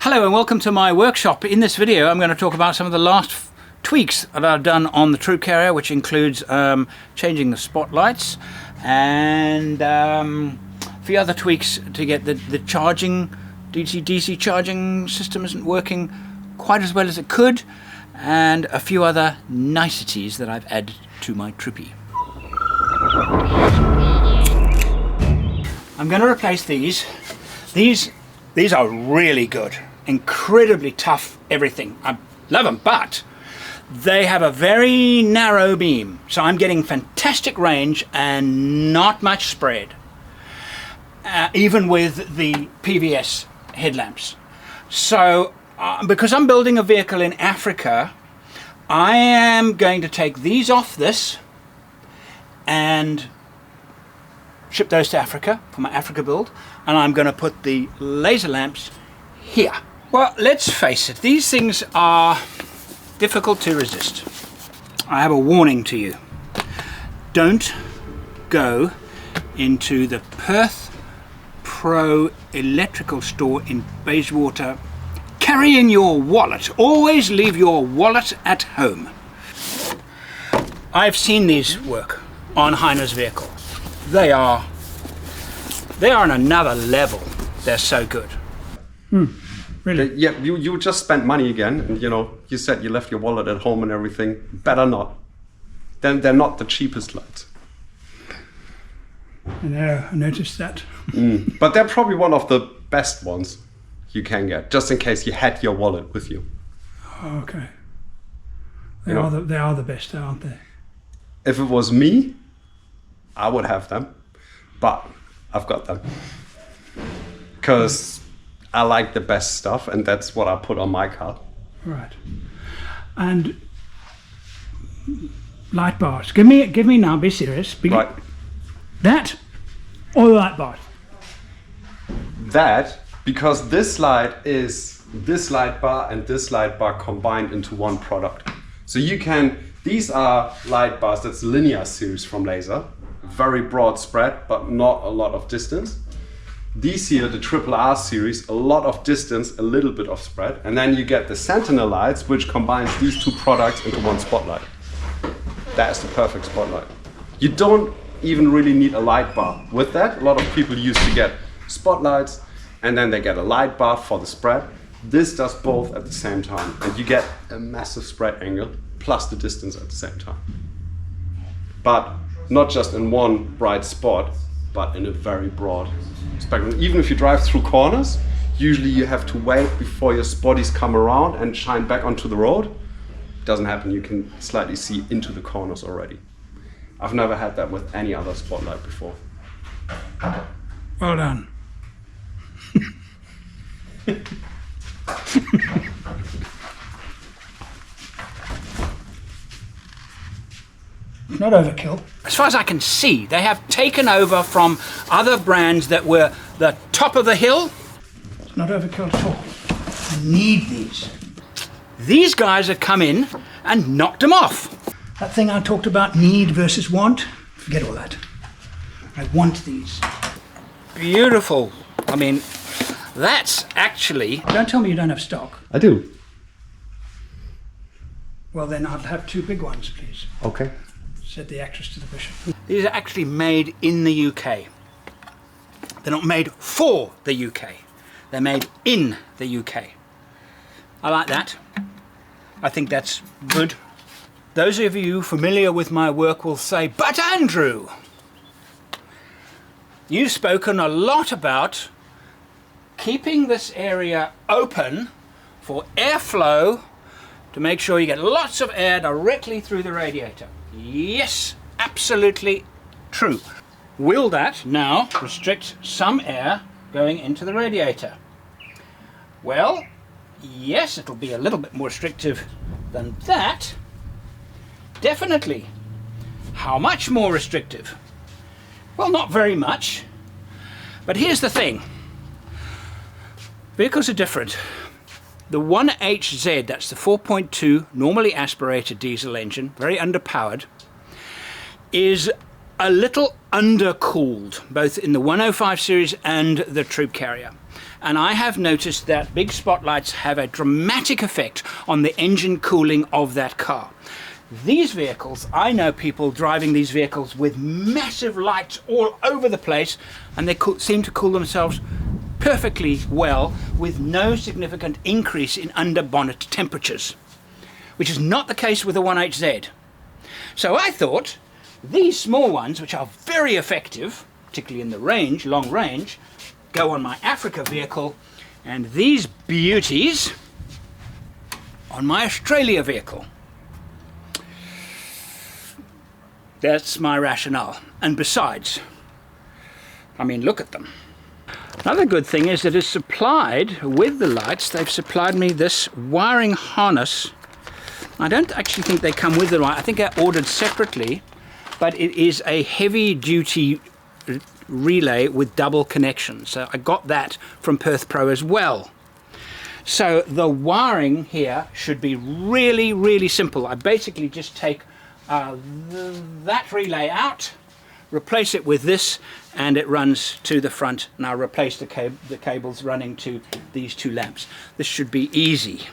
Hello and welcome to my workshop. In this video I'm going to talk about some of the last tweaks that I've done on the troop carrier, which includes changing the spotlights and a few other tweaks to get the charging, DC charging system isn't working quite as well as it could, and a few other niceties that I've added to my Troopy. I'm going to replace these. These are really good, incredibly tough, everything. I love them, but they have a very narrow beam, so I'm getting fantastic range and not much spread, even with the PVS headlamps. So because I'm building a vehicle in Africa, I am going to take these off this and ship those to Africa for my Africa build, and I'm going to put the laser lamps here. Well, let's face it, these things are difficult to resist. I have a warning to you. Don't go into the Perth Pro electrical store in Bayswater carrying your wallet. Always leave your wallet at home. I've seen these work on Heiner's vehicle. They are on another level. They're so good. Really? Yeah, you just spent money again, and you said you left your wallet at home and everything. Better not. Then they're not the cheapest lights. I know, I noticed that. But they're probably one of the best ones you can get, just in case you had your wallet with you. Oh, okay. They are the best, aren't they? If it was me, I would have them, but I've got them because I like the best stuff, and that's what I put on my car. Right. And light bars. Give me now. Be serious. Right. That or the light bars? That, because this light is this light bar and this light bar combined into one product. So these are light bars. That's linear series from Laser. Very broad spread, but not a lot of distance. These here, the RRR series, a lot of distance, a little bit of spread. And then you get the Sentinel lights, which combines these two products into one spotlight. That's the perfect spotlight. You don't even really need a light bar. With that, a lot of people used to get spotlights, and then they get a light bar for the spread. This does both at the same time, and you get a massive spread angle, plus the distance at the same time. But not just in one bright spot, but in a very broad spectrum. Even if you drive through corners, usually you have to wait before your spotties come around and shine back onto the road. It doesn't happen, you can slightly see into the corners already. I've never had that with any other spotlight before. Well done. Not overkill. As far as I can see, they have taken over from other brands that were the top of the hill. It's not overkill at all. I need these. These guys have come in and knocked them off. That thing I talked about, need versus want, forget all that. I want these. Beautiful. I mean, that's actually... Don't tell me you don't have stock. I do. Well, then I'll have two big ones, please. Okay. Said the actress to the bishop. These are actually made in the UK. They're not made for the UK. They're made in the UK. I like that. I think that's good. Those of you familiar with my work will say, but Andrew, you've spoken a lot about keeping this area open for airflow to make sure you get lots of air directly through the radiator. Yes, absolutely true. Will that now restrict some air going into the radiator? Well, yes, it'll be a little bit more restrictive than that. Definitely. How much more restrictive? Well, not very much. But here's the thing. Vehicles are different. The 1HZ, that's the 4.2 normally aspirated diesel engine, very underpowered, is a little undercooled, both in the 105 series and the troop carrier. And I have noticed that big spotlights have a dramatic effect on the engine cooling of that car. These vehicles, I know people driving these vehicles with massive lights all over the place, and they seem to cool themselves perfectly well with no significant increase in under bonnet temperatures, which is not the case with the 1HZ. So I thought these small ones, which are very effective, particularly in the range, long range, go on my Africa vehicle, and these beauties on my Australia vehicle. That's my rationale. And besides, I mean, look at them. Another good thing is that it's supplied with the lights. They've supplied me this wiring harness. I don't actually think they come with the light. I think they're ordered separately, but it is a heavy duty relay with double connection. So I got that from Perth Pro as well. So the wiring here should be really, really simple. I basically just take that relay out, replace it with this, and it runs to the front, and I'll replace the cables running to these two lamps. This should be easy.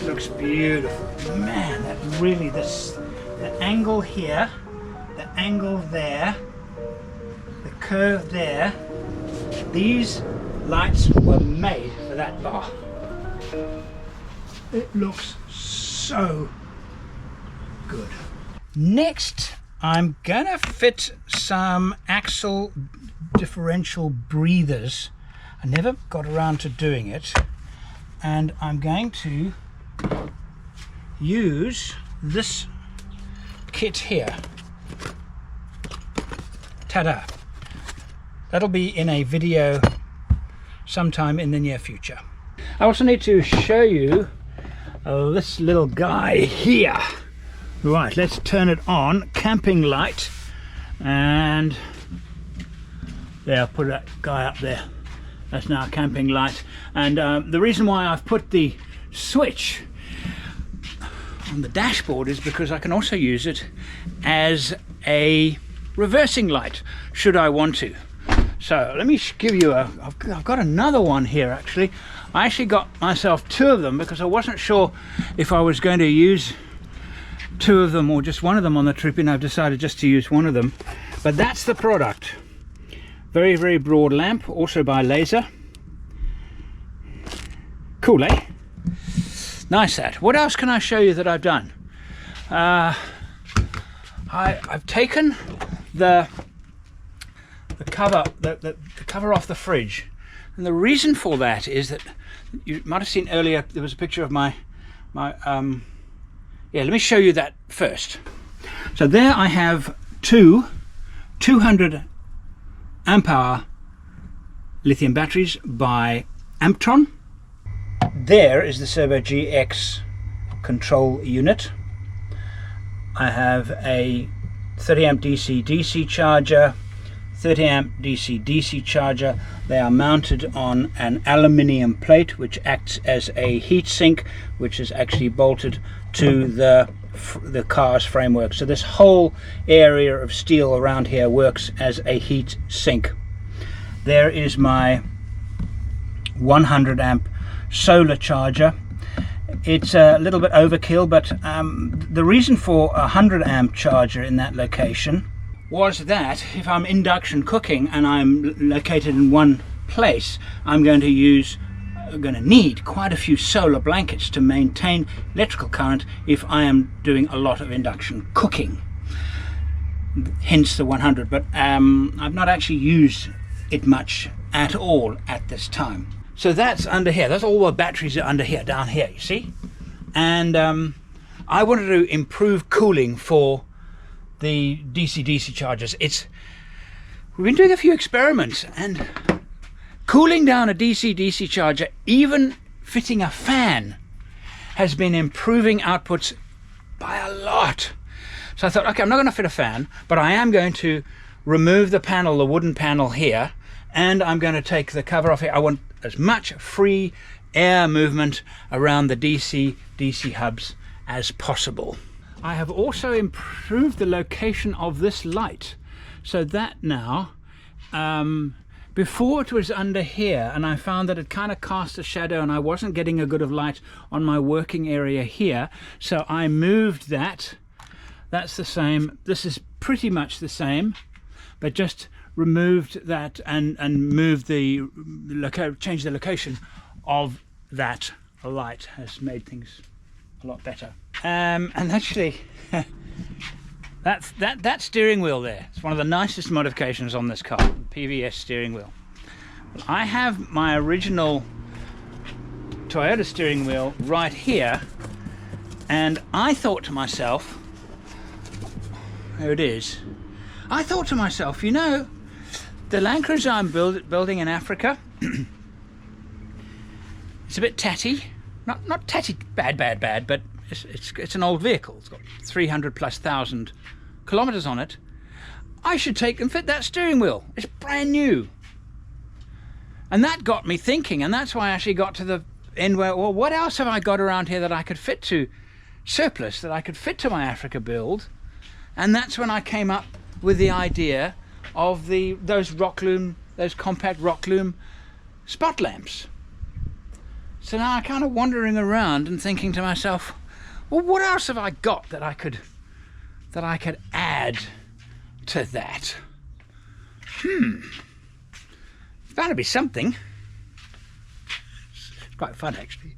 Looks beautiful, man. That really, the angle here, the angle there, the curve there, these lights were made for that bar. It looks so good. Next, I'm gonna fit some axle differential breathers. I never got around to doing it, and I'm going to use this kit here. Ta-da! That'll be in a video sometime in the near future. I also need to show you this little guy here. Right, let's turn it on. Camping light, and there, I'll put that guy up there. That's now a camping light, and the reason why I've put the switch on the dashboard is because I can also use it as a reversing light should I want to. So let me give you I've got another one here actually. I actually got myself two of them because I wasn't sure if I was going to use two of them or just one of them on the Troopy, and I've decided just to use one of them. But that's the product. Very, very broad lamp, also by Laser. Cool, eh? Nice that. What else can I show you that I've done? I've taken the cover, the cover off the fridge, and the reason for that is that you might have seen earlier there was a picture of my yeah, let me show you that first. So there I have two 200 amp hour lithium batteries by Amptron. There is the Servo GX control unit. I have a 30 amp DC DC charger, 30 amp DC DC charger. They are mounted on an aluminium plate which acts as a heat sink, which is actually bolted to the car's framework. So this whole area of steel around here works as a heat sink. There is my 100 amp solar charger. It's a little bit overkill, but the reason for a 100 amp charger in that location was that if I'm induction cooking and I'm located in one place, I'm going to use going to need quite a few solar blankets to maintain electrical current if I am doing a lot of induction cooking, hence the 100. But I've not actually used it much at all at this time. So that's under here. That's all the batteries are under here, down here, you see. And I wanted to improve cooling for the DC-DC chargers. We've been doing a few experiments, and cooling down a DC-DC charger, even fitting a fan, has been improving outputs by a lot. So I thought, okay, I'm not going to fit a fan, but I am going to remove the panel, the wooden panel here, and I'm going to take the cover off here. I want as much free air movement around the DC-DC hubs as possible. I have also improved the location of this light, so that now, before it was under here, and I found that it kind of cast a shadow and I wasn't getting a good of light on my working area here, so I moved that. That's the same. This is pretty much the same, but just removed that and moved changed the location of that light. Has made things a lot better. And actually, that steering wheel there, it's one of the nicest modifications on this car, PVS steering wheel. I have my original Toyota steering wheel right here, and I thought to myself, there it is, I thought to myself, you know, the Land Cruiser I'm building in Africa, it's a bit tatty, not tatty bad, but it's an old vehicle. It's got 300,000+ kilometers on it. I should take and fit that steering wheel. It's brand new. And that got me thinking, and that's why I actually got to the end where, well, what else have I got around here that I could fit to surplus, that I could fit to my Africa build? And that's when I came up with the idea of those compact rock loom spot lamps. So now I'm kind of wandering around and thinking to myself, well, what else have I got that I could add to that? It's bound to be something. It's quite fun, actually.